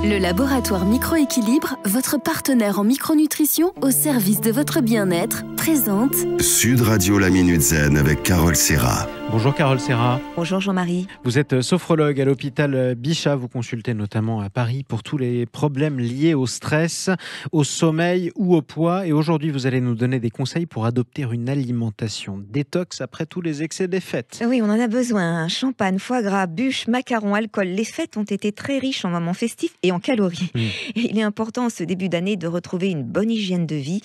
Le laboratoire Microéquilibre, votre partenaire en micronutrition au service de votre bien-être, présente Sud Radio La Minute Zen avec Carole Serra. Bonjour Carole Serra. Bonjour Jean-Marie. Vous êtes sophrologue à l'hôpital Bichat. Vous consultez notamment à Paris pour tous les problèmes liés au stress, au sommeil ou au poids. Et aujourd'hui, vous allez nous donner des conseils pour adopter une alimentation détox après tous les excès des fêtes. Oui, on en a besoin. Champagne, foie gras, bûches, macarons, alcool. Les fêtes ont été très riches en moments festifs et en calories. Et il est important en ce début d'année de retrouver une bonne hygiène de vie.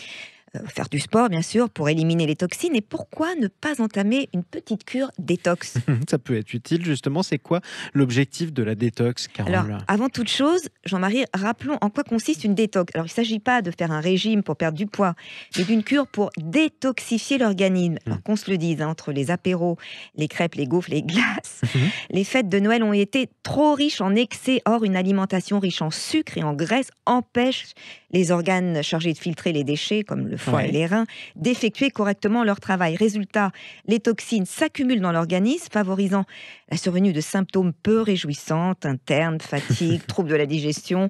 Faire du sport, bien sûr, pour éliminer les toxines. Et pourquoi ne pas entamer une petite cure détox? Ça peut être utile, justement. C'est quoi l'objectif de la détox, Carole? Alors, avant toute chose, Jean-Marie, rappelons en quoi consiste une détox. Alors, il ne s'agit pas de faire un régime pour perdre du poids, mais d'une cure pour détoxifier l'organisme. Alors, qu'on se le dise, entre les apéros, les crêpes, les gaufres, les glaces, les fêtes de Noël ont été trop riches en excès. Or, une alimentation riche en sucre et en graisse empêche les organes chargés de filtrer les déchets, comme le foie et les reins, d'effectuer correctement leur travail. Résultat, les toxines s'accumulent dans l'organisme, favorisant la survenue de symptômes peu réjouissants, internes, fatigue, troubles de la digestion.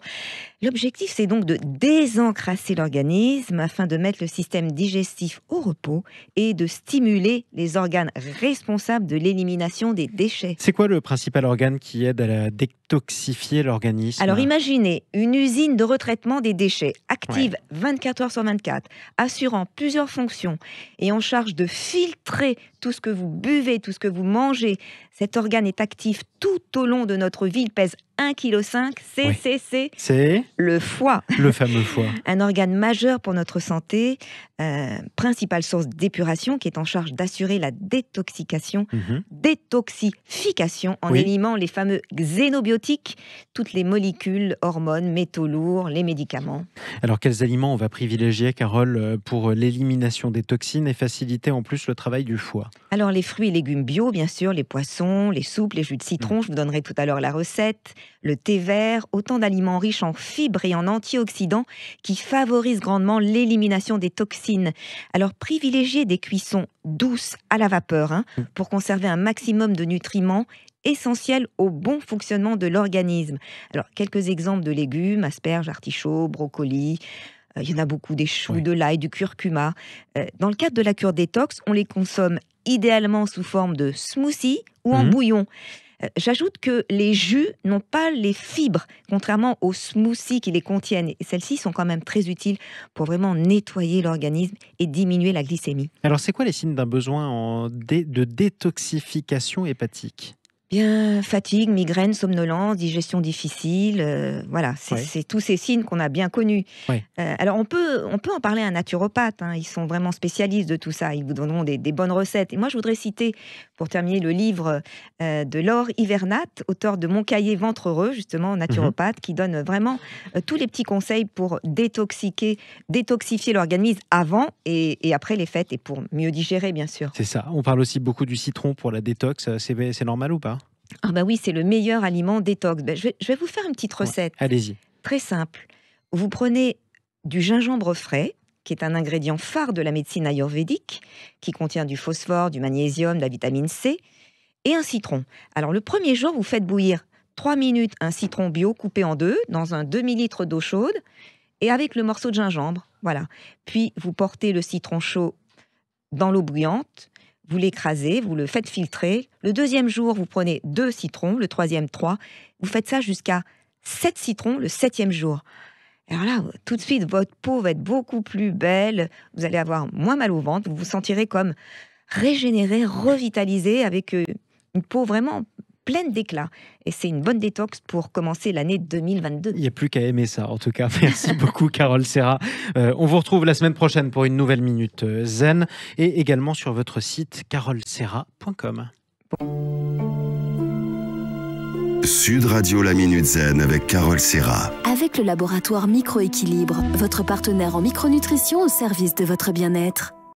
L'objectif, c'est donc de désencrasser l'organisme afin de mettre le système digestif au repos et de stimuler les organes responsables de l'élimination des déchets. C'est quoi le principal organe qui aide à la détoxifier l'organisme? Alors imaginez une usine de retraitement des déchets, active 24 heures sur 24, assurant plusieurs fonctions et en charge de filtrer tout ce que vous buvez, tout ce que vous mangez. Cet organe est actif tout au long de notre vie. Il pèse 1,5 kg. C'est le foie. Le fameux foie. Un organe majeur pour notre santé, principale source d'épuration qui est en charge d'assurer la détoxification en éliminant les fameux xénobiotiques, toutes les molécules, hormones, métaux lourds, les médicaments. Alors quels aliments on va privilégier, Carole, pour l'élimination des toxines et faciliter en plus le travail du foie? Alors les fruits et légumes bio, bien sûr, les poissons, les soupes, les jus de citron, je vous donnerai tout à l'heure la recette, le thé vert, autant d'aliments riches en fibres et en antioxydants qui favorisent grandement l'élimination des toxines. Alors privilégiez des cuissons douces à la vapeur pour conserver un maximum de nutriments essentiels au bon fonctionnement de l'organisme. Alors quelques exemples de légumes, asperges, artichauts, brocolis. Il y en a beaucoup, des choux, de l'ail, du curcuma. Dans le cadre de la cure détox, on les consomme idéalement sous forme de smoothie ou en bouillon. J'ajoute que les jus n'ont pas les fibres, contrairement aux smoothies qui les contiennent. Et celles-ci sont quand même très utiles pour vraiment nettoyer l'organisme et diminuer la glycémie. Alors, c'est quoi les signes d'un besoin de détoxification hépatique? Bien, fatigue, migraine, somnolence, digestion difficile, voilà, c'est tous ces signes qu'on a bien connus. Alors on peut en parler à un naturopathe, ils sont vraiment spécialistes de tout ça, ils vous donneront des bonnes recettes. Et moi je voudrais citer, pour terminer, le livre de Laure Ivernat, auteur de Mon cahier ventre heureux, justement, naturopathe, qui donne vraiment tous les petits conseils pour détoxifier l'organisme avant et après les fêtes, et pour mieux digérer, bien sûr. C'est ça, on parle aussi beaucoup du citron pour la détox, c'est normal ou pas? Ah bah oui, c'est le meilleur aliment détox. Je vais vous faire une petite recette. Allez-y. Très simple. Vous prenez du gingembre frais, qui est un ingrédient phare de la médecine ayurvédique, qui contient du phosphore, du magnésium, de la vitamine C, et un citron. Alors le premier jour, vous faites bouillir 3 minutes un citron bio coupé en deux dans un demi-litre d'eau chaude, et avec le morceau de gingembre. Voilà. Puis vous portez le citron chaud dans l'eau bouillante. Vous l'écrasez, vous le faites filtrer. Le deuxième jour, vous prenez 2 citrons, le troisième 3. Vous faites ça jusqu'à 7 citrons le 7e jour. Alors là, tout de suite, votre peau va être beaucoup plus belle. Vous allez avoir moins mal au ventre. Vous vous sentirez comme régénéré, revitalisé, avec une peau vraiment pleine d'éclat. Et c'est une bonne détox pour commencer l'année 2022. Il n'y a plus qu'à aimer ça, en tout cas. Merci beaucoup, Carole Serra. On vous retrouve la semaine prochaine pour une nouvelle Minute Zen et également sur votre site caroleserra.com. Sud Radio La Minute Zen avec Carole Serra. Avec le laboratoire Microéquilibre, votre partenaire en micronutrition au service de votre bien-être.